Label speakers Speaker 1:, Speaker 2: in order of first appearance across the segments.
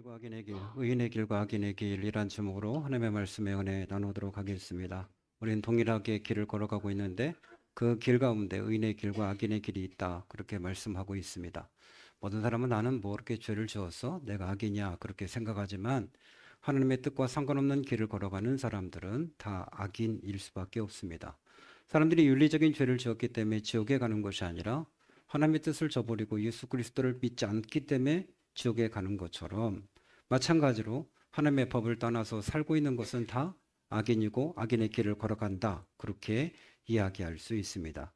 Speaker 1: 길과 악인의 길, 의인의 길과 악인의 길이란 제목으로 하나님의 말씀의 은혜 나누도록 하겠습니다. 우리는 동일하게 길을 걸어가고 있는데 그 길 가운데 의인의 길과 악인의 길이 있다, 그렇게 말씀하고 있습니다. 모든 사람은 나는 뭐 그렇게 죄를 지었어? 내가 악이냐? 그렇게 생각하지만 하나님의 뜻과 상관없는 길을 걸어가는 사람들은 다 악인일 수밖에 없습니다. 사람들이 윤리적인 죄를 지었기 때문에 지옥에 가는 것이 아니라 하나님의 뜻을 저버리고 예수 그리스도를 믿지 않기 때문에 지옥에 가는 것처럼, 마찬가지로 하나님의 법을 떠나서 살고 있는 것은 다 악인이고 악인의 길을 걸어간다, 그렇게 이야기할 수 있습니다.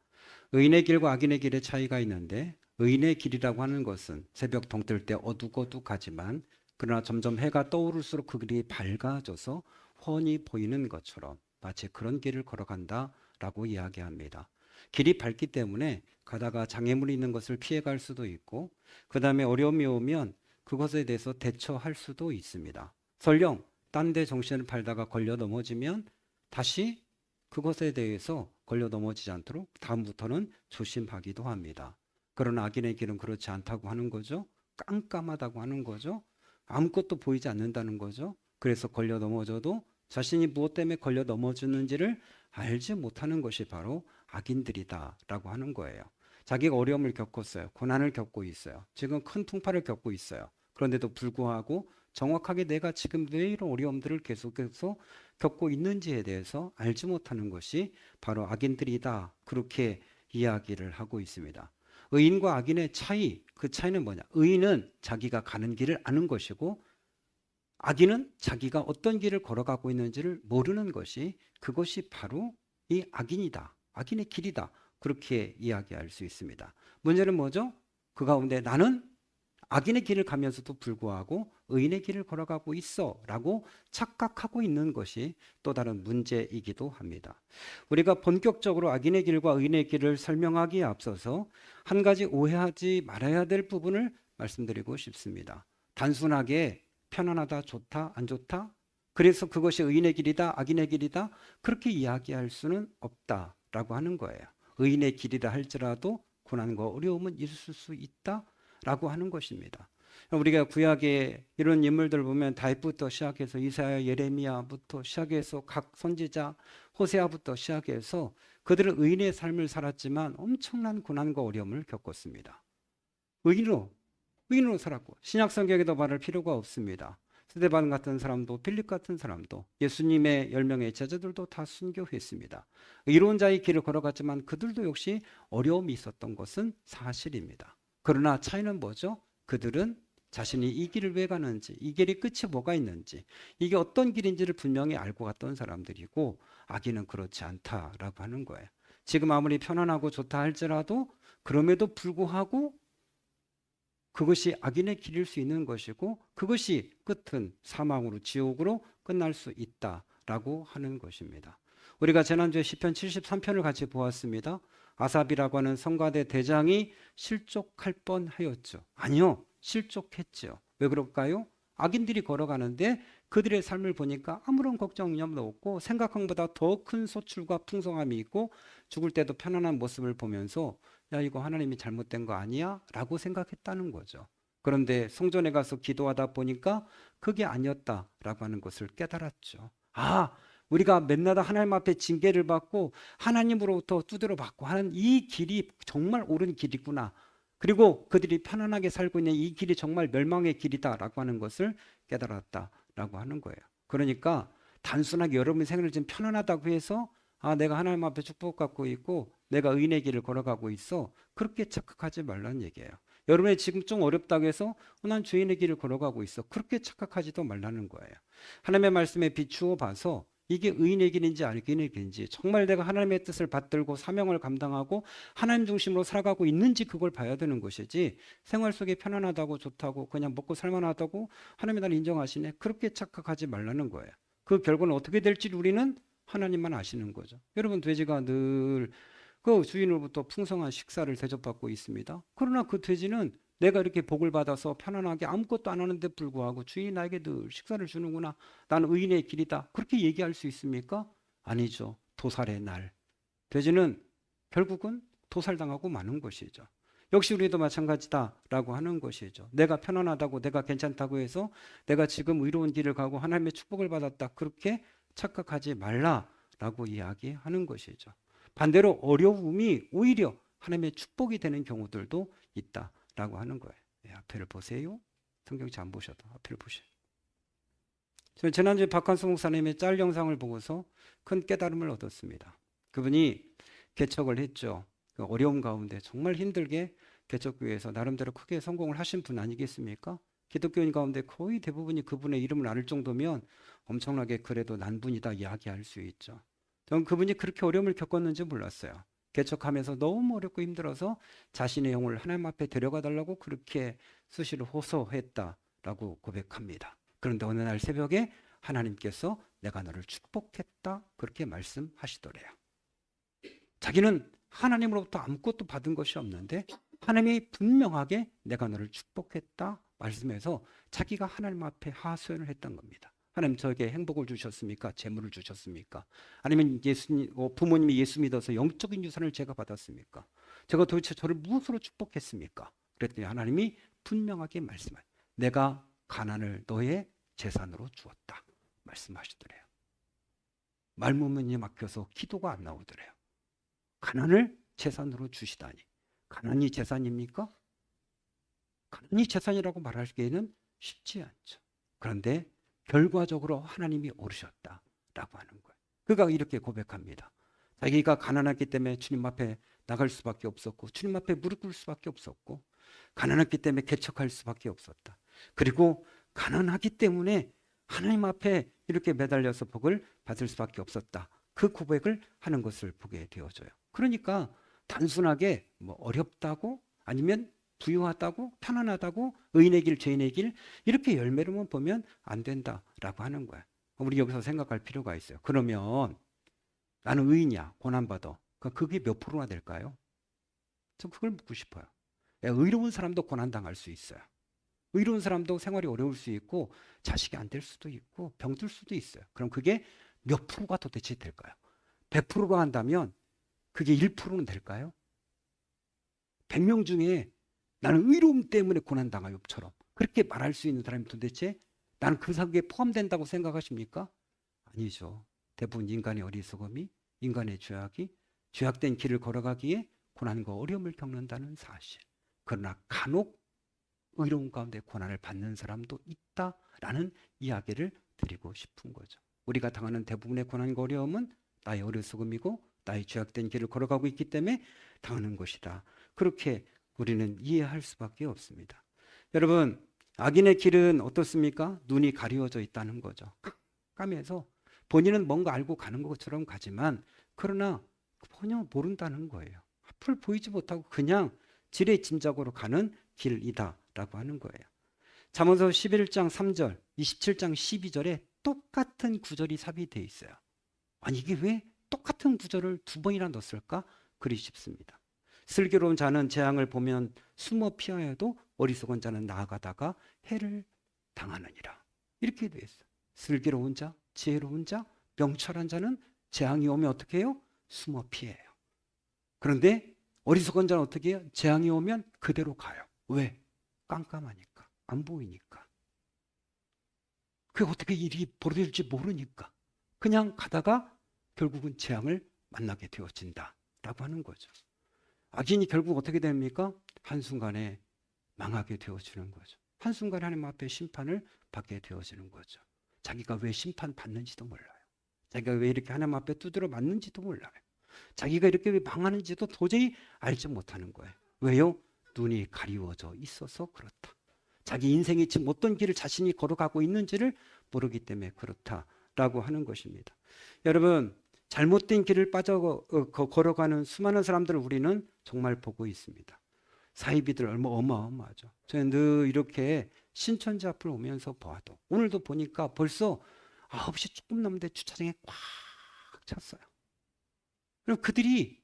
Speaker 1: 의인의 길과 악인의 길의 차이가 있는데, 의인의 길이라고 하는 것은 새벽 동뜰 때 어둑어둑하지만 그러나 점점 해가 떠오를수록 그 길이 밝아져서 훤히 보이는 것처럼 마치 그런 길을 걸어간다라고 이야기합니다. 길이 밝기 때문에 가다가 장애물이 있는 것을 피해갈 수도 있고, 그 다음에 어려움이 오면 그것에 대해서 대처할 수도 있습니다. 설령 딴 데 정신을 팔다가 걸려 넘어지면 다시 그것에 대해서 걸려 넘어지지 않도록 다음부터는 조심하기도 합니다. 그러나 악인의 길은 그렇지 않다고 하는 거죠. 깜깜하다고 하는 거죠. 아무것도 보이지 않는다는 거죠. 그래서 걸려 넘어져도 자신이 무엇 때문에 걸려 넘어지는지를 알지 못하는 것이 바로 악인들이다라고 하는 거예요. 자기가 어려움을 겪었어요. 고난을 겪고 있어요. 지금 큰 풍파를 겪고 있어요. 그런데도 불구하고 정확하게 내가 지금 왜 이런 어려움들을 계속해서 겪고 있는지에 대해서 알지 못하는 것이 바로 악인들이다, 그렇게 이야기를 하고 있습니다. 의인과 악인의 차이, 그 차이는 뭐냐? 의인은 자기가 가는 길을 아는 것이고, 악인은 자기가 어떤 길을 걸어가고 있는지를 모르는 것이, 그것이 바로 이 악인이다, 악인의 길이다, 그렇게 이야기할 수 있습니다. 문제는 뭐죠? 그 가운데 나는 악인의 길을 가면서도 불구하고 의인의 길을 걸어가고 있어 라고 착각하고 있는 것이 또 다른 문제이기도 합니다. 우리가 본격적으로 악인의 길과 의인의 길을 설명하기에 앞서서 한 가지 오해하지 말아야 될 부분을 말씀드리고 싶습니다. 단순하게 편안하다, 좋다, 안 좋다, 그래서 그것이 의인의 길이다, 악인의 길이다, 그렇게 이야기할 수는 없다라고 하는 거예요. 의인의 길이라 할지라도 고난과 어려움은 있을 수 있다라고 하는 것입니다. 우리가 구약의 이런 인물들 보면 다윗부터 시작해서 이사야, 예레미야부터 시작해서 각 선지자, 호세아부터 시작해서 그들은 의인의 삶을 살았지만 엄청난 고난과 어려움을 겪었습니다. 의인으로 살았고, 신약 성경에도 말할 필요가 없습니다. 스데반 같은 사람도, 빌립 같은 사람도, 예수님의 10명의 제자들도 다 순교했습니다. 의로운 자의 길을 걸어갔지만 그들도 역시 어려움이 있었던 것은 사실입니다. 그러나 차이는 뭐죠? 그들은 자신이 이 길을 왜 가는지, 이 길의 끝이 뭐가 있는지, 이게 어떤 길인지를 분명히 알고 갔던 사람들이고, 악인은 그렇지 않다라고 하는 거예요. 지금 아무리 편안하고 좋다 할지라도 그럼에도 불구하고 그것이 악인의 길일 수 있는 것이고, 그것이 끝은 사망으로, 지옥으로 끝날 수 있다라고 하는 것입니다. 우리가 지난주에 시편 73편을 같이 보았습니다. 아삽이라고 하는 성가대 대장이 실족할 뻔하였죠. 아니요, 실족했죠. 왜 그럴까요? 악인들이 걸어가는데 그들의 삶을 보니까 아무런 걱정도 없고 생각한 것보다 더 큰 소출과 풍성함이 있고, 죽을 때도 편안한 모습을 보면서 야, 이거 하나님이 잘못된 거 아니야? 라고 생각했다는 거죠. 그런데 성전에 가서 기도하다 보니까 그게 아니었다라고 하는 것을 깨달았죠. 아, 우리가 맨날 하나님 앞에 징계를 받고 하나님으로부터 두드려 받고 하는 이 길이 정말 옳은 길이구나. 그리고 그들이 편안하게 살고 있는 이 길이 정말 멸망의 길이다라고 하는 것을 깨달았다라고 하는 거예요. 그러니까 단순하게 여러분의 생활을 지금 편안하다고 해서 아, 내가 하나님 앞에 축복받고 있고 내가 의인의 길을 걸어가고 있어, 그렇게 착각하지 말라는 얘기예요. 여러분이 지금 좀 어렵다고 해서 난 죄인의 길을 걸어가고 있어, 그렇게 착각하지도 말라는 거예요. 하나님의 말씀에 비추어 봐서 이게 의인의 길인지 악인의 길인지, 정말 내가 하나님의 뜻을 받들고 사명을 감당하고 하나님 중심으로 살아가고 있는지 그걸 봐야 되는 것이지, 생활 속에 편안하다고 좋다고 그냥 먹고 살만하다고 하나님이 나를 인정하시네, 그렇게 착각하지 말라는 거예요. 그 결과는 어떻게 될지 우리는 하나님만 아시는 거죠. 여러분, 돼지가 늘 그 주인으로부터 풍성한 식사를 대접받고 있습니다. 그러나 그 돼지는 내가 이렇게 복을 받아서 편안하게 아무것도 안 하는데 불구하고 주인이 나에게 늘 식사를 주는구나, 나는 의인의 길이다, 그렇게 얘기할 수 있습니까? 아니죠. 도살의 날, 돼지는 결국은 도살당하고 마는 것이죠. 역시 우리도 마찬가지다라고 하는 것이죠. 내가 편안하다고, 내가 괜찮다고 해서 내가 지금 의로운 길을 가고 하나님의 축복을 받았다, 그렇게 착각하지 말라라고 이야기하는 것이죠. 반대로 어려움이 오히려 하나님의 축복이 되는 경우들도 있다라고 하는 거예요. 네, 앞에를 보세요. 성경책 안 보셔도 앞에를 보세요. 저는 지난주에 박한수 목사님의 짤 영상을 보고서 큰 깨달음을 얻었습니다. 그분이 개척을 했죠. 그 어려움 가운데 정말 힘들게 개척교회에서 나름대로 크게 성공을 하신 분 아니겠습니까? 기독교인 가운데 거의 대부분이 그분의 이름을 알 정도면 엄청나게 그래도 난분이다 이야기할 수 있죠. 저는 그분이 그렇게 어려움을 겪었는지 몰랐어요. 개척하면서 너무 어렵고 힘들어서 자신의 영혼을 하나님 앞에 데려가 달라고 그렇게 수시로 호소했다라고 고백합니다. 그런데 어느 날 새벽에 하나님께서 내가 너를 축복했다 그렇게 말씀하시더래요. 자기는 하나님으로부터 아무것도 받은 것이 없는데 하나님이 분명하게 내가 너를 축복했다 말씀해서 자기가 하나님 앞에 하소연을 했던 겁니다. 하나님 저에게 행복을 주셨습니까? 재물을 주셨습니까? 아니면 부모님이 예수 믿어서 영적인 유산을 제가 받았습니까? 제가 도대체 저를 무엇으로 축복했습니까? 그랬더니 하나님이 분명하게 말씀하세요. 내가 가난을 너의 재산으로 주었다 말씀하시더래요. 말문이 막혀서 기도가 안 나오더래요. 가난을 재산으로 주시다니. 가난이 재산입니까? 가난이 재산이라고 말하기에는 쉽지 않죠. 그런데 결과적으로 하나님이 오르셨다라고 하는 거예요. 그가 이렇게 고백합니다. 자기가 가난했기 때문에 주님 앞에 나갈 수밖에 없었고 주님 앞에 무릎 꿇을 수밖에 없었고 가난했기 때문에 개척할 수밖에 없었다. 그리고 가난하기 때문에 하나님 앞에 이렇게 매달려서 복을 받을 수밖에 없었다. 그 고백을 하는 것을 보게 되어져요. 그러니까 단순하게 뭐 어렵다고 아니면 부유하다고 편안하다고 의인의 길 죄인의 길 이렇게 열매로만 보면 안 된다라고 하는 거야. 우리 여기서 생각할 필요가 있어요. 그러면 나는 의인이야 고난받아. 그게 몇 프로나 될까요? 전 그걸 묻고 싶어요. 의로운 사람도 고난당할 수 있어요. 의로운 사람도 생활이 어려울 수 있고 자식이 안 될 수도 있고 병들 수도 있어요. 그럼 그게 몇 프로가 도대체 될까요? 100%로 한다면 그게 1%는 될까요? 100명 중에 나는 의로움 때문에 고난당하요처럼 그렇게 말할 수 있는 사람이 도대체 나는 그 사기에 포함된다고 생각하십니까? 아니죠. 대부분 인간의 어리석음이 인간의 죄악이 죄악된 길을 걸어가기에 고난과 어려움을 겪는다는 사실. 그러나 간혹 의로움 가운데 고난을 받는 사람도 있다라는 이야기를 드리고 싶은 거죠. 우리가 당하는 대부분의 고난과 어려움은 나의 어리석음이고 나의 죄악된 길을 걸어가고 있기 때문에 당하는 것이다. 그렇게 우리는 이해할 수밖에 없습니다. 여러분, 악인의 길은 어떻습니까? 눈이 가리워져 있다는 거죠. 깜깜해서 본인은 뭔가 알고 가는 것처럼 가지만 그러나 전혀 모른다는 거예요. 앞을 보이지 못하고 그냥 지레짐작으로 가는 길이다라고 하는 거예요. 잠언서 11장 3절, 27장 12절에 똑같은 구절이 삽입되어 있어요. 아니 이게 왜 똑같은 구절을 두 번이나 넣었을까? 그리 싶습니다. 슬기로운 자는 재앙을 보면 숨어 피하여도 어리석은 자는 나아가다가 해를 당하느니라. 이렇게 되어 있어요. 슬기로운 자, 지혜로운 자, 명철한 자는 재앙이 오면 어떻게 해요? 숨어 피해요. 그런데 어리석은 자는 어떻게 해요? 재앙이 오면 그대로 가요. 왜? 깜깜하니까. 안 보이니까. 그게 어떻게 일이 벌어질지 모르니까. 그냥 가다가 결국은 재앙을 만나게 되어진다라고 하는 거죠. 악인이 결국 어떻게 됩니까? 한순간에 망하게 되어지는 거죠. 한순간에 하나님 앞에 심판을 받게 되어지는 거죠. 자기가 왜 심판 받는지도 몰라요. 자기가 왜 이렇게 하나님 앞에 두드려 맞는지도 몰라요. 자기가 이렇게 왜 망하는지도 도저히 알지 못하는 거예요. 왜요? 눈이 가리워져 있어서 그렇다. 자기 인생이 지금 어떤 길을 자신이 걸어가고 있는지를 모르기 때문에 그렇다라고 하는 것입니다. 여러분, 잘못된 길을 걸어가는 수많은 사람들을 우리는 정말 보고 있습니다. 사이비들 어마어마하죠. 저는 늘 이렇게 신천지 앞을 오면서 봐도 오늘도 보니까 벌써 9시 조금 넘는데 주차장에 꽉 찼어요. 그럼 그들이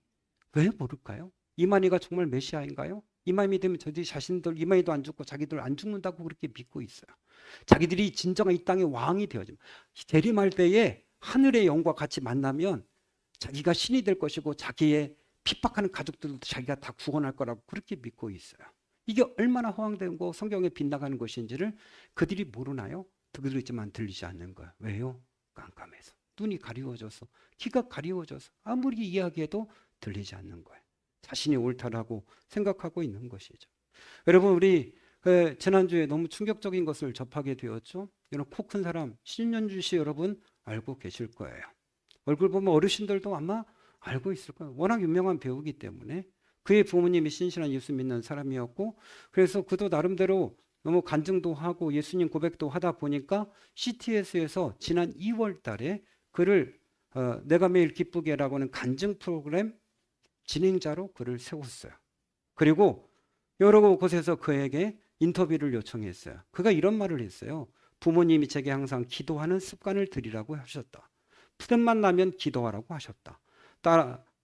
Speaker 1: 왜 모를까요? 이만희가 정말 메시아인가요? 이만희 되면 저들이 자신들 이만희도 안 죽고 자기들 안 죽는다고 그렇게 믿고 있어요. 자기들이 진정한 이 땅의 왕이 되어지면 재림할 때에 하늘의 영과 같이 만나면 자기가 신이 될 것이고 자기의 핍박하는 가족들도 자기가 다 구원할 거라고 그렇게 믿고 있어요. 이게 얼마나 허황되고 성경에 빗나가는 것인지를 그들이 모르나요? 들리지만 들리지 않는 거예요. 왜요? 깜깜해서. 눈이 가리워져서, 귀가 가리워져서 아무리 이야기해도 들리지 않는 거예요. 자신이 옳다라고 생각하고 있는 것이죠. 여러분, 우리 지난주에 너무 충격적인 것을 접하게 되었죠. 이런 코 큰 사람 신현주 씨 여러분 알고 계실 거예요. 얼굴 보면 어르신들도 아마 알고 있을 거예요. 워낙 유명한 배우이기 때문에. 그의 부모님이 신실한 예수 믿는 사람이었고, 그래서 그도 나름대로 너무 간증도 하고 예수님 고백도 하다 보니까 CTS에서 지난 2월 달에 그를 내가 매일 기쁘게라고 하는 간증 프로그램 진행자로 그를 세웠어요. 그리고 여러 곳에서 그에게 인터뷰를 요청했어요. 그가 이런 말을 했어요. 부모님이 제게 항상 기도하는 습관을 들이라고 하셨다. 푸른만 나면 기도하라고 하셨다.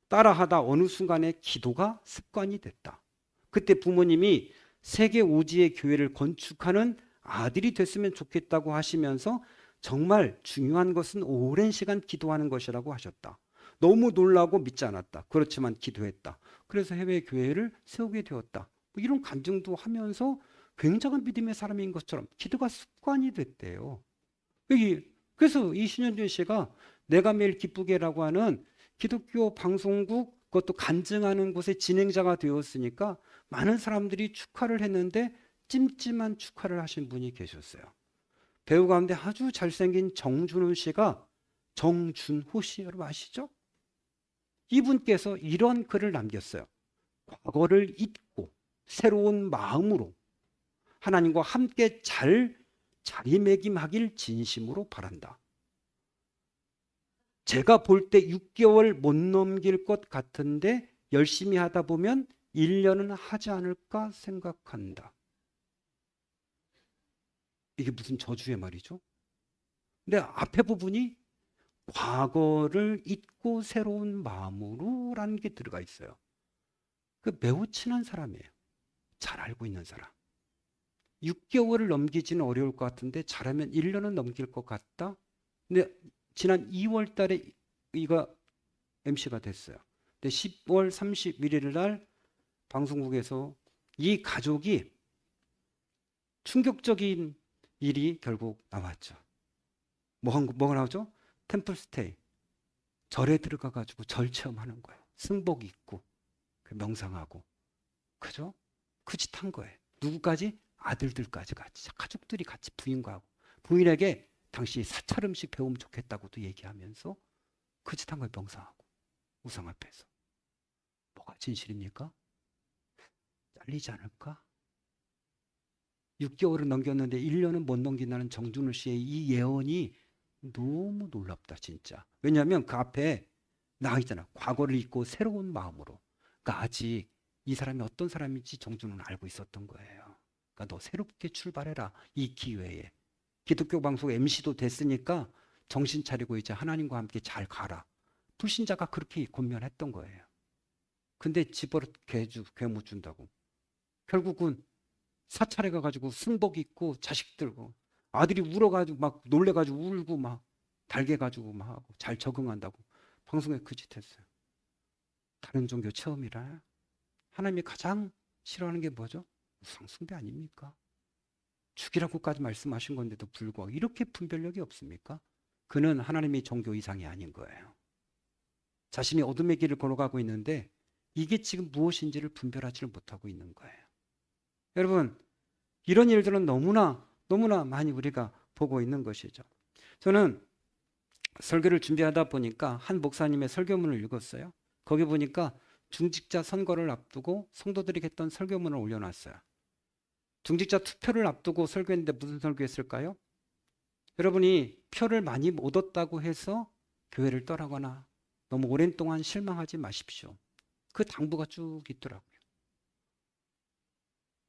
Speaker 1: 따라하다 어느 순간에 기도가 습관이 됐다. 그때 부모님이 세계 오지의 교회를 건축하는 아들이 됐으면 좋겠다고 하시면서 정말 중요한 것은 오랜 시간 기도하는 것이라고 하셨다. 너무 놀라고 믿지 않았다. 그렇지만 기도했다. 그래서 해외 교회를 세우게 되었다. 이런 간증도 하면서 굉장한 믿음의 사람인 것처럼 기도가 습관이 됐대요. 그래서 이 신현준 씨가 내가 매일 기쁘게라고 하는 기독교 방송국, 그것도 간증하는 곳의 진행자가 되었으니까 많은 사람들이 축하를 했는데 찜찜한 축하를 하신 분이 계셨어요. 배우 가운데 아주 잘생긴 정준호 씨가, 정준호 씨 여러분 아시죠? 이분께서 이런 글을 남겼어요. 과거를 잊고 새로운 마음으로 하나님과 함께 잘 자리매김하길 진심으로 바란다. 제가 볼 때 6개월 못 넘길 것 같은데 열심히 하다 보면 1년은 하지 않을까 생각한다. 이게 무슨 저주의 말이죠? 근데 앞에 부분이 과거를 잊고 새로운 마음으로 라는 게 들어가 있어요. 그 매우 친한 사람이에요. 잘 알고 있는 사람. 6개월을 넘기지는 어려울 것 같은데 잘하면 1년은 넘길 것 같다. 근데 지난 2월 달에 이거 MC가 됐어요. 근데 10월 31일 날 방송국에서 이 가족이 충격적인 일이 결국 나왔죠. 뭐가 나오죠? 템플스테이. 절에 들어가 가지고 절 체험하는 거예요. 승복 입고 명상하고. 그죠? 그 짓 한 거예요. 누구까지? 아들들까지 같이, 가족들이 같이 부인과 하고. 부인에게 당시 사찰 음식 배우면 좋겠다고도 얘기하면서 그 짓 한 거예요. 명상하고. 우상 앞에서. 뭐가 진실입니까? 잘리지 않을까? 6개월을 넘겼는데 1년은 못 넘긴다는 정준호 씨의 이 예언이 너무 놀랍다 진짜. 왜냐하면 그 앞에 나와 있잖아. 과거를 잊고 새로운 마음으로. 그러니까 아직 이 사람이 어떤 사람인지 정준호는 알고 있었던 거예요. 그러니까 너 새롭게 출발해라. 이 기회에. 기독교 방송 MC도 됐으니까 정신 차리고 이제 하나님과 함께 잘 가라. 불신자가 그렇게 권면했던 거예요. 근데 집어릇 괴 못 준다고. 결국은 사찰에 가가지고 승복 입고 자식 들고 아들이 울어가지고 막 놀래가지고 울고 막 달개가지고 막 하고 잘 적응한다고 방송에 그 짓 했어요. 다른 종교 체험이라. 하나님이 가장 싫어하는 게 뭐죠? 우상숭배 아닙니까? 죽이라고까지 말씀하신 건데도 불구하고 이렇게 분별력이 없습니까? 그는 하나님의 종교 이상이 아닌 거예요. 자신이 어둠의 길을 걸어가고 있는데 이게 지금 무엇인지를 분별하지를 못하고 있는 거예요. 여러분, 이런 일들은 너무나 많이 우리가 보고 있는 것이죠. 저는 설교를 준비하다 보니까 한 목사님의 설교문을 읽었어요. 거기 보니까 중직자 선거를 앞두고 성도들이 했던 설교문을 올려놨어요. 중직자 투표를 앞두고 설교했는데 무슨 설교했을까요? 여러분이 표를 많이 못 얻었다고 해서 교회를 떠나거나 너무 오랜 동안 실망하지 마십시오. 그 당부가 쭉 있더라고요.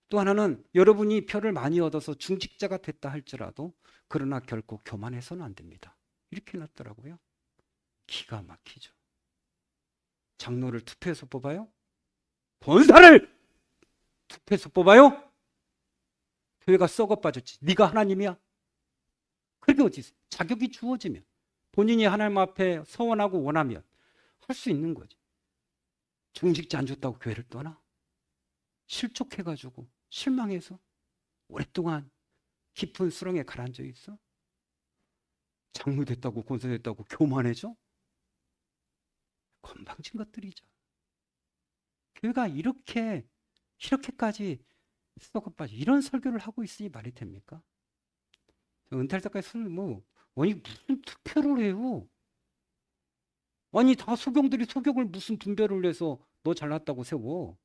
Speaker 1: 또 하나는 여러분이 표를 많이 얻어서 중직자가 됐다 할지라도 그러나 결코 교만해서는 안 됩니다. 이렇게 놨더라고요. 기가 막히죠. 장로를 투표해서 뽑아요? 권사를 투표해서 뽑아요? 교회가 썩어 빠졌지. 네가 하나님이야? 그렇게 어찌 있어요? 자격이 주어지면 본인이 하나님 앞에 서원하고 원하면 할 수 있는 거지. 중직자 안 줬다고 교회를 떠나? 실족해가지고 실망해서 오랫동안 깊은 수렁에 가라앉아 있어? 장로 됐다고 권사 됐다고 교만해져? 건방진 것들이죠. 교회가 이렇게까지 썩어빠져 이런 설교를 하고 있으니 말이 됩니까? 은퇴할 때까지 아니 무슨 투표를 해요? 아니 다 소경들이 소경을 무슨 분별을 해서 너 잘났다고 세워?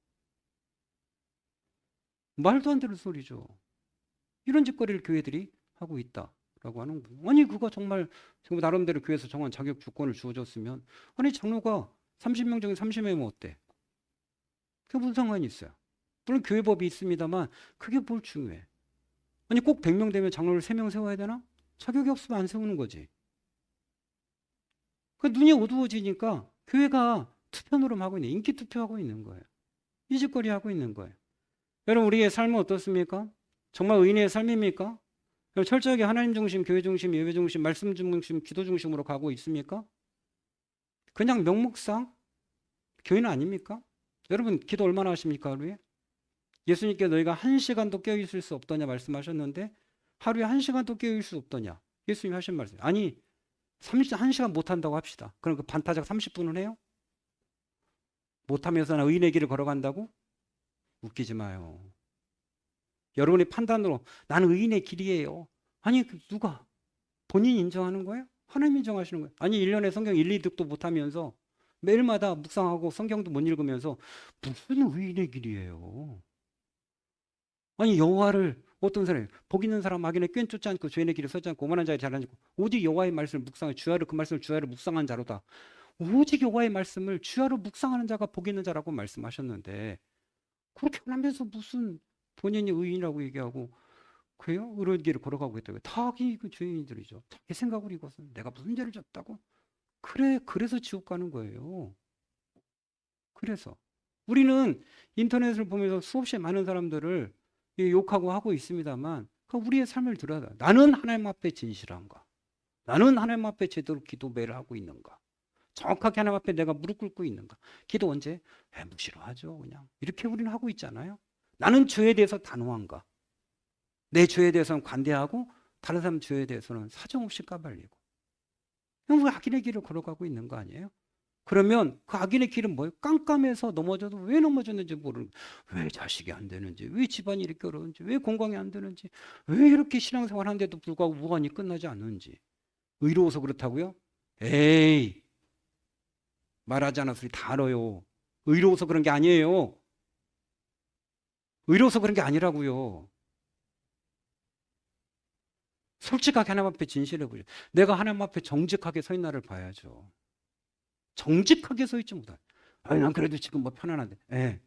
Speaker 1: 말도 안 되는 소리죠. 이런 짓거리를 교회들이 하고 있다라고 하는 거예요. 아니 그거 정말 나름대로 교회에서 정한 자격 조건을 주어줬으면 아니 장로가 30명 중에 30명이면 어때? 그게 무슨 상관이 있어요? 물론 교회법이 있습니다만 그게 뭘 중요해? 아니 꼭 100명 되면 장로를 3명 세워야 되나? 자격이 없으면 안 세우는 거지. 그 눈이 어두워지니까 교회가 투표 노름하고 있는 인기 투표하고 있는 거예요. 이 짓거리 하고 있는 거예요. 여러분 우리의 삶은 어떻습니까? 정말 의인의 삶입니까? 철저하게 하나님 중심, 교회 중심, 예배 중심, 말씀 중심, 기도 중심으로 가고 있습니까? 그냥 명목상 교회는 아닙니까? 여러분 기도 얼마나 하십니까 하루에? 예수님께 너희가 1시간도 깨어있을 수 없더냐 말씀하셨는데 하루에 1시간도 깨어있을 수 없더냐 예수님이 하신 말씀. 아니 1시간 못한다고 합시다. 그럼 그 반타작 30분은 해요? 못하면서나 의인의 길을 걸어간다고? 웃기지 마요. 여러분의 판단으로 나는 의인의 길이에요. 아니 누가? 본인이 인정하는 거예요? 하나님 인정하시는 거예요? 아니 1년에 성경 1, 2득도 못하면서 매일마다 묵상하고 성경도 못 읽으면서 무슨 의인의 길이에요? 아니 여호와를 어떤 사람이 복 있는 사람 악인의 꾀 쫓지 않고 죄인의 길에 서지 않고 오만한 자에 잘하지 않고 오직 여호와의 말씀을 묵상해 주야로 그 말씀을 주야로 묵상한 자로다. 오직 여호와의 말씀을 주야로 묵상하는 자가 복 있는 자라고 말씀하셨는데 그렇게 하면서 무슨 본인이 의인이라고 얘기하고 그래요? 의로운 길을 걸어가고 있다고요. 다 그 죄인들이죠. 자기 생각으로 이것은 내가 무슨 죄를 졌다고? 그래서 지옥 가는 거예요. 그래서 우리는 인터넷을 보면서 수없이 많은 사람들을 욕하고 하고 있습니다만 우리의 삶을 들여다 나는 하나님 앞에 진실한가? 나는 하나님 앞에 제대로 기도 매일 하고 있는가? 정확하게 하나님 앞에 내가 무릎 꿇고 있는가? 기도 언제? 무시로 하죠. 그냥 이렇게 우리는 하고 있잖아요. 나는 죄에 대해서 단호한가? 내 죄에 대해서는 관대하고 다른 사람 죄에 대해서는 사정없이 까발리고 그럼 악인의 길을 걸어가고 있는 거 아니에요? 그러면 그 악인의 길은 뭐예요? 깜깜해서 넘어져도 왜 넘어졌는지 모르는 왜 자식이 안 되는지 왜 집안이 이렇게 어려운지 왜 건강이 안 되는지 왜 이렇게 신앙생활 하는데도 불구하고 무관이 끝나지 않는지 의로워서 그렇다고요? 에이 말하지 않은 소리 다 알아요. 의로워서 그런 게 아니에요. 의로워서 그런 게 아니라고요. 솔직하게 하나님 앞에 진실해 보죠. 내가 하나님 앞에 정직하게 서 있나를 봐야죠. 정직하게 서 있지 못해. 아니 난 그래도 지금 뭐 편안한데. 예.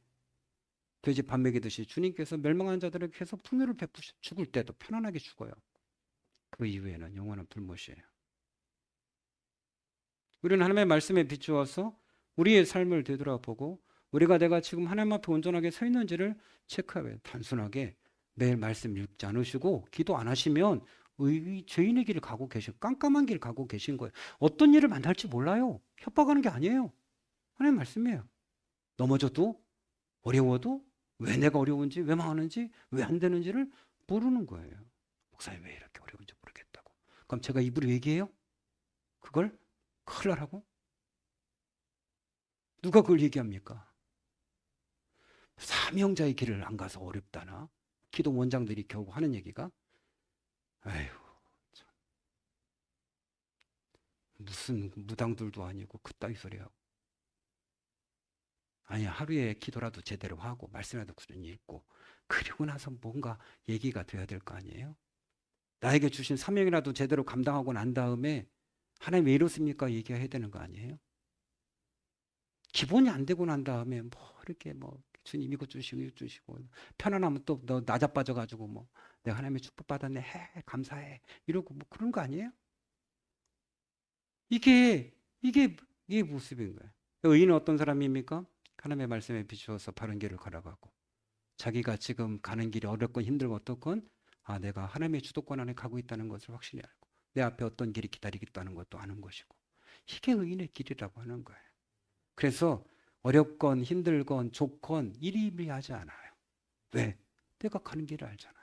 Speaker 1: 돼지 밥 먹이듯이 주님께서 멸망한 자들에게 계속 풍요를 베푸시 죽을 때도 편안하게 죽어요. 그 이후에는 영원한 불못이에요. 우리는 하나님의 말씀에 비추어서 우리의 삶을 되돌아보고 내가 지금 하나님 앞에 온전하게 서 있는지를 체크해요. 단순하게 매일 말씀 읽지 않으시고 기도 안 하시면 죄인의 길을 가고 깜깜한 길을 가고 계신 거예요. 어떤 일을 만날지 몰라요. 협박하는 게 아니에요. 하나님 말씀이에요. 넘어져도 어려워도 왜 내가 어려운지 왜 망하는지 왜 안 되는지를 모르는 거예요. 목사님 왜 이렇게 어려운지 모르겠다고. 그럼 제가 입으로 얘기해요? 그걸 큰일 나라고? 누가 그걸 얘기합니까? 사명자의 길을 안 가서 어렵다나? 기도 원장들이 겨우 하는 얘기가 아휴 참. 무슨 무당들도 아니고 그따위 소리하고 아니 하루에 기도라도 제대로 하고 말씀이라도 꾸준히 읽고 그리고 나서 뭔가 얘기가 돼야 될 거 아니에요? 나에게 주신 사명이라도 제대로 감당하고 난 다음에 하나님 왜 이렇습니까? 얘기해야 되는 거 아니에요? 기본이 안 되고 난 다음에 이렇게 주님 이것 주시고 이것 주시고 편안하면 또 너 나자빠져가지고 내가 하나님의 축복 받았네 해 감사해 이러고 그런 거 아니에요? 이게 모습인 거예요. 의인은 어떤 사람입니까? 하나님의 말씀에 비추어서 바른 길을 걸어가고 자기가 지금 가는 길이 어렵건 힘들고 어떻건 내가 하나님의 주도권 안에 가고 있다는 것을 확실히 알고 내 앞에 어떤 길이 기다리고 있다는 것도 아는 것이고 이게 의인의 길이라고 하는 거예요. 그래서 어렵건 힘들건 좋건 이리이리하지 않아요. 왜? 내가 가는 길을 알잖아요.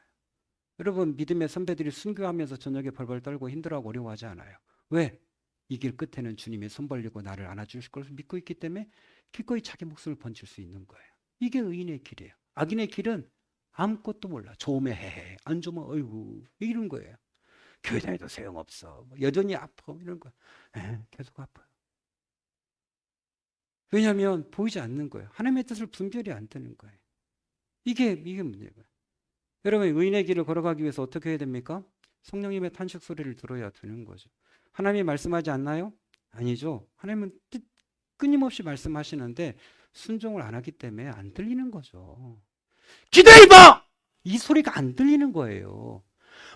Speaker 1: 여러분 믿음의 선배들이 순교하면서 저녁에 벌벌 떨고 힘들어하고 어려워하지 않아요. 왜? 이 길 끝에는 주님이 손 벌리고 나를 안아주실 것을 믿고 있기 때문에 기꺼이 자기 목숨을 번질 수 있는 거예요. 이게 의인의 길이에요. 악인의 길은 아무것도 몰라. 좋으면 해해, 안 좋으면 어이구 이런 거예요. 교회 다녀도 소용없어. 여전히 아파 이런 거. 계속 아파요. 왜냐하면 보이지 않는 거예요. 하나님의 뜻을 분별이 안 되는 거예요. 이게 문제예요. 여러분 의인의 길을 걸어가기 위해서 어떻게 해야 됩니까? 성령님의 탄식 소리를 들어야 되는 거죠. 하나님이 말씀하지 않나요? 아니죠. 하나님은 끊임없이 말씀하시는데 순종을 안 하기 때문에 안 들리는 거죠. 기도해봐! 이 소리가 안 들리는 거예요.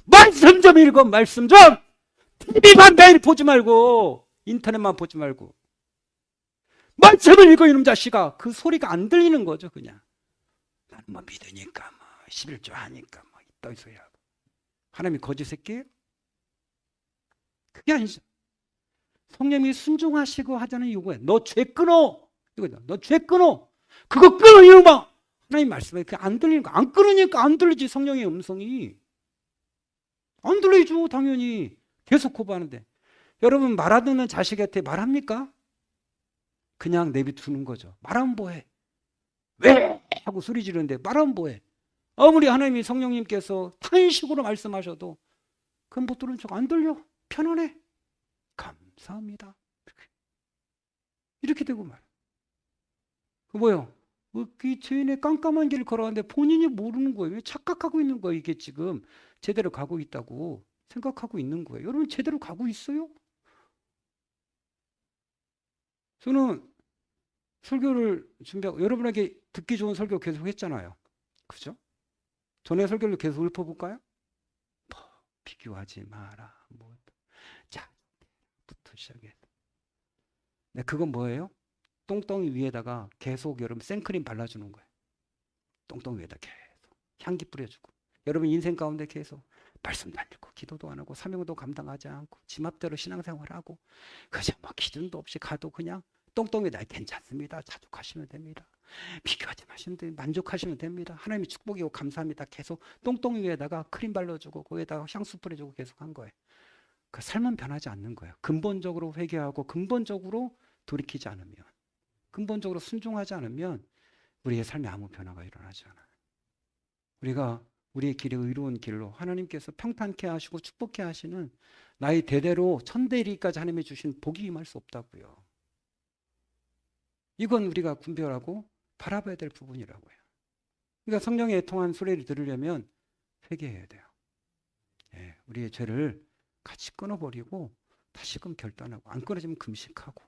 Speaker 1: 말씀 좀 읽어, 말씀 좀! TV만 매일 보지 말고 인터넷만 보지 말고 말씀을 읽어 이놈 자식아. 그 소리가 안 들리는 거죠. 그냥 나는 뭐 믿으니까 뭐 11조 하니까 뭐 이따위 소리 하고. 하나님이 거짓 새끼예요? 그게 아니죠. 성령님이 순종하시고 하자는 이유가 너 죄 끊어. 이거죠. 너 죄 끊어. 그거 끊어 이놈아. 하나님 말씀에 그게 안 들리는 거. 안 끊으니까 안 들리지. 성령의 음성이 안 들리죠. 당연히 계속 고발하는데. 여러분 말 안 듣는 자식한테 말합니까? 그냥 내비두는 거죠. 말하면 뭐해? 왜? 하고 소리 지르는데 말하면 뭐해? 아무리 하나님이 성령님께서 탄식으로 말씀하셔도 그건 못 들은 척 안 들려. 편안해. 감사합니다. 이렇게 되고 말이에요. 그 뭐예요? 이 죄인의 깜깜한 길을 걸어가는데 본인이 모르는 거예요. 착각하고 있는 거예요. 이게 지금 제대로 가고 있다고 생각하고 있는 거예요. 여러분 제대로 가고 있어요? 저는 설교를 준비하고 여러분에게 듣기 좋은 설교 계속 했잖아요. 그죠? 전에 설교를 계속 읊어볼까요? 뭐, 비교하지 마라. 뭐, 자, 부터 시작해. 네, 그건 뭐예요? 똥덩이 위에다가 계속 여러분 생크림 발라주는 거예요. 똥덩이 위에다 계속 향기 뿌려주고. 여러분 인생 가운데 계속 말씀도 안 읽고 기도도 안 하고 사명도 감당하지 않고 지 맘대로 신앙생활하고 그저 뭐 기준도 없이 가도 그냥 똥덩이다 괜찮습니다. 자족하시면 됩니다. 비교하지 마시면 됩니다. 만족하시면 됩니다. 하나님이 축복이고 감사합니다. 계속 똥덩이 위에다가 크림 발라주고 거기에다가 향수 뿌려주고 계속 한 거예요. 그 삶은 변하지 않는 거예요. 근본적으로 회개하고 근본적으로 돌이키지 않으면 근본적으로 순종하지 않으면 우리의 삶에 아무 변화가 일어나지 않아요. 우리가 우리의 길이 의로운 길로 하나님께서 평탄케 하시고 축복케 하시는 나의 대대로 천대리까지 하나님이 주신 복이 임할 수 없다고요. 이건 우리가 분별하고 바라봐야 될 부분이라고요. 그러니까 성령의 애통한 소리를 들으려면 회개해야 돼요. 예, 우리의 죄를 같이 끊어버리고 다시금 결단하고 안 끊어지면 금식하고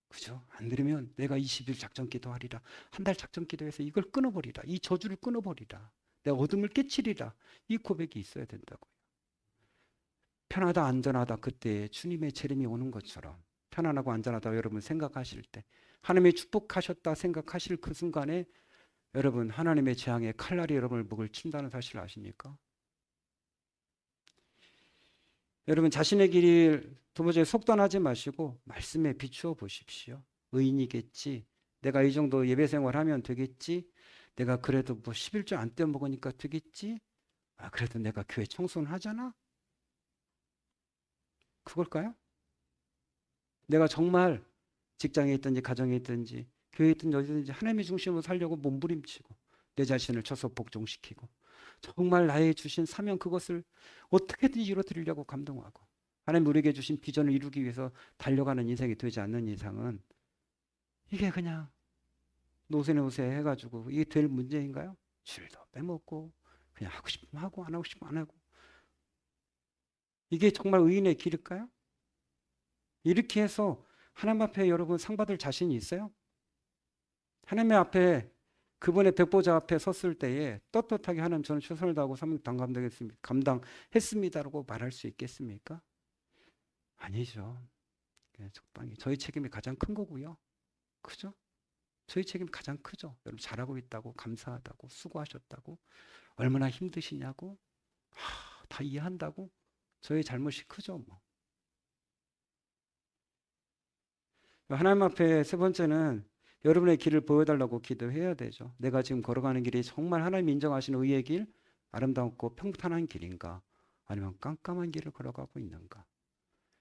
Speaker 1: 그죠? 안 들으면 내가 20일 작전 기도하리라. 한 달 작전 기도해서 이걸 끊어버리라. 이 저주를 끊어버리라. 내가 어둠을 깨치리라. 이 고백이 있어야 된다고요. 편하다 안전하다 그때 주님의 재림이 오는 것처럼 편안하고 안전하다 여러분 생각하실 때 하나님의 축복하셨다 생각하실 그 순간에 여러분 하나님의 재앙의 칼날이 여러분을 목을 친다는 사실을 아십니까? 여러분 자신의 길을 두 번째 속단하지 마시고 말씀에 비추어 보십시오. 의인이겠지. 내가 이 정도 예배 생활하면 되겠지. 내가 그래도 뭐 11조 안 떼어먹으니까 되겠지. 아 그래도 내가 교회 청소는 하잖아. 그걸까요? 내가 정말 직장에 있든지 가정에 있든지 교회에 있든지 어디든지 하나님의 중심으로 살려고 몸부림치고 내 자신을 쳐서 복종시키고 정말 나의 주신 사명 그것을 어떻게든 이루어드리려고 감동하고 하나님 우리에게 주신 비전을 이루기 위해서 달려가는 인생이 되지 않는 이상은 이게 그냥 노세노세 해가지고 이게 될 문제인가요? 줄도 빼먹고 그냥 하고 싶으면 하고 안 하고 싶으면 안 하고 이게 정말 의인의 길일까요? 이렇게 해서 하나님 앞에 여러분 상 받을 자신이 있어요? 하나님 앞에 그분의 백보자 앞에 섰을 때에 떳떳하게 하나님 저는 최선을 다하고 사명 감당했습니다라고 말할 수 있겠습니까? 아니죠. 적당히 저희 책임이 가장 큰 거고요. 그죠? 저희 책임이 가장 크죠. 여러분 잘하고 있다고 감사하다고 수고하셨다고 얼마나 힘드시냐고 다 이해한다고 저희 잘못이 크죠. 뭐. 하나님 앞에 세 번째는 여러분의 길을 보여달라고 기도해야 되죠. 내가 지금 걸어가는 길이 정말 하나님 인정하시는 의의 길, 아름답고 평탄한 길인가? 아니면 깜깜한 길을 걸어가고 있는가?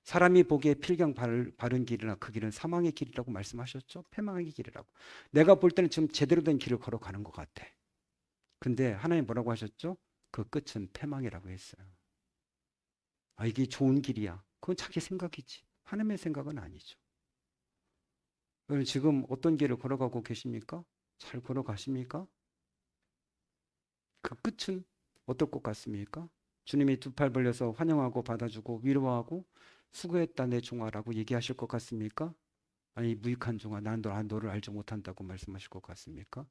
Speaker 1: 사람이 보기에 필경 바른 길이나 그 길은 사망의 길이라고 말씀하셨죠? 패망의 길이라고. 내가 볼 때는 지금 제대로 된 길을 걸어가는 것 같아. 근데 하나님 뭐라고 하셨죠? 그 끝은 패망이라고 했어요. 아, 이게 좋은 길이야. 그건 자기 생각이지. 하나님의 생각은 아니죠. 여러분 지금 어떤 길을 걸어가고 계십니까? 잘 걸어가십니까? 그 끝은 어떨 것 같습니까? 주님이 두 팔 벌려서 환영하고 받아주고 위로하고 수고했다 내 종아라고 얘기하실 것 같습니까? 아니 무익한 종아 난 너를 알지 못한다고 말씀하실 것 같습니까?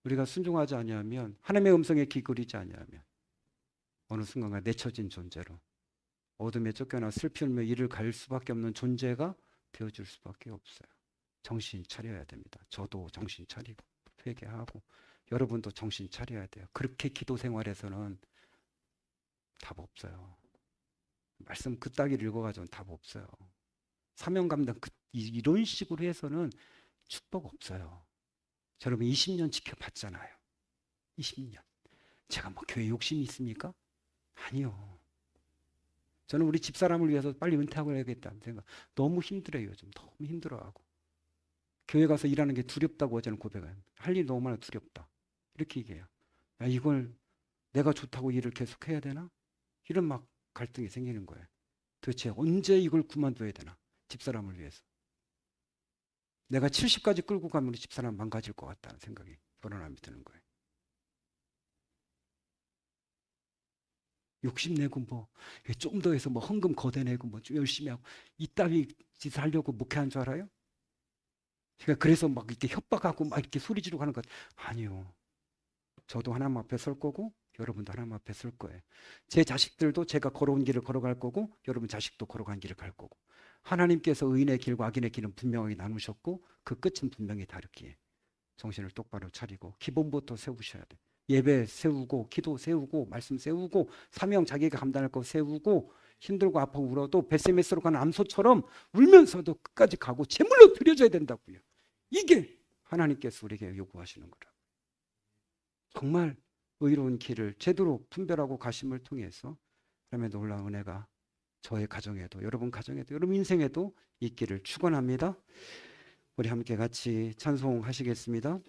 Speaker 1: 우리가 순종하지 아니하면 하나님의 음성에 귀 기울이지 아니하면 어느 순간가 내쳐진 존재로 어둠에 쫓겨나 슬피 울며 이를 갈 수밖에 없는 존재가 되어줄 수밖에 없어요. 정신 차려야 됩니다. 저도 정신 차리고 회개하고 여러분도 정신 차려야 돼요. 그렇게 기도 생활에서는 답 없어요. 말씀 그따기를 읽어가지고는 답 없어요. 사명 감당 이런 식으로 해서는 축복 없어요. 여러분 20년 지켜봤잖아요. 20년. 제가 뭐 교회 욕심이 있습니까? 아니요. 저는 우리 집사람을 위해서 빨리 은퇴하고 해야겠다는 생각. 너무 힘들어요. 요즘 너무 힘들어하고. 교회 가서 일하는 게 두렵다고 저는 고백해요. 할 일 너무 많아 두렵다. 이렇게 얘기해요. 야, 이걸 내가 좋다고 일을 계속 해야 되나? 이런 막 갈등이 생기는 거예요. 도대체 언제 이걸 그만둬야 되나? 집사람을 위해서. 내가 70까지 끌고 가면 우리 집사람 망가질 것 같다는 생각이 결혼하면 드는 거예요. 욕심내고 뭐 좀 더 해서 뭐 헌금 거대내고 뭐 열심히 하고 이따위 짓을 하려고 목회한 줄 알아요? 그러니까 그래서 막 이렇게 협박하고 막 이렇게 소리 지르고 하는 것 아니요. 저도 하나님 앞에 설 거고 여러분도 하나님 앞에 설 거예요. 제 자식들도 제가 걸어온 길을 걸어갈 거고 여러분 자식도 걸어간 길을 갈 거고 하나님께서 의인의 길과 악인의 길은 분명하게 나누셨고 그 끝은 분명히 다르기에 정신을 똑바로 차리고 기본부터 세우셔야 돼. 예배 세우고 기도 세우고 말씀 세우고 사명 자기가 감당할 거 세우고 힘들고 아파고 울어도 베세메스로 가는 암소처럼 울면서도 끝까지 가고 제물로 드려져야 된다고요. 이게 하나님께서 우리에게 요구하시는 거라. 정말 의로운 길을 제대로 분별하고 가심을 통해서 하나님의 놀라운 은혜가 저의 가정에도 여러분 가정에도 여러분 인생에도 있기를 축원합니다. 우리 함께 같이 찬송하시겠습니다.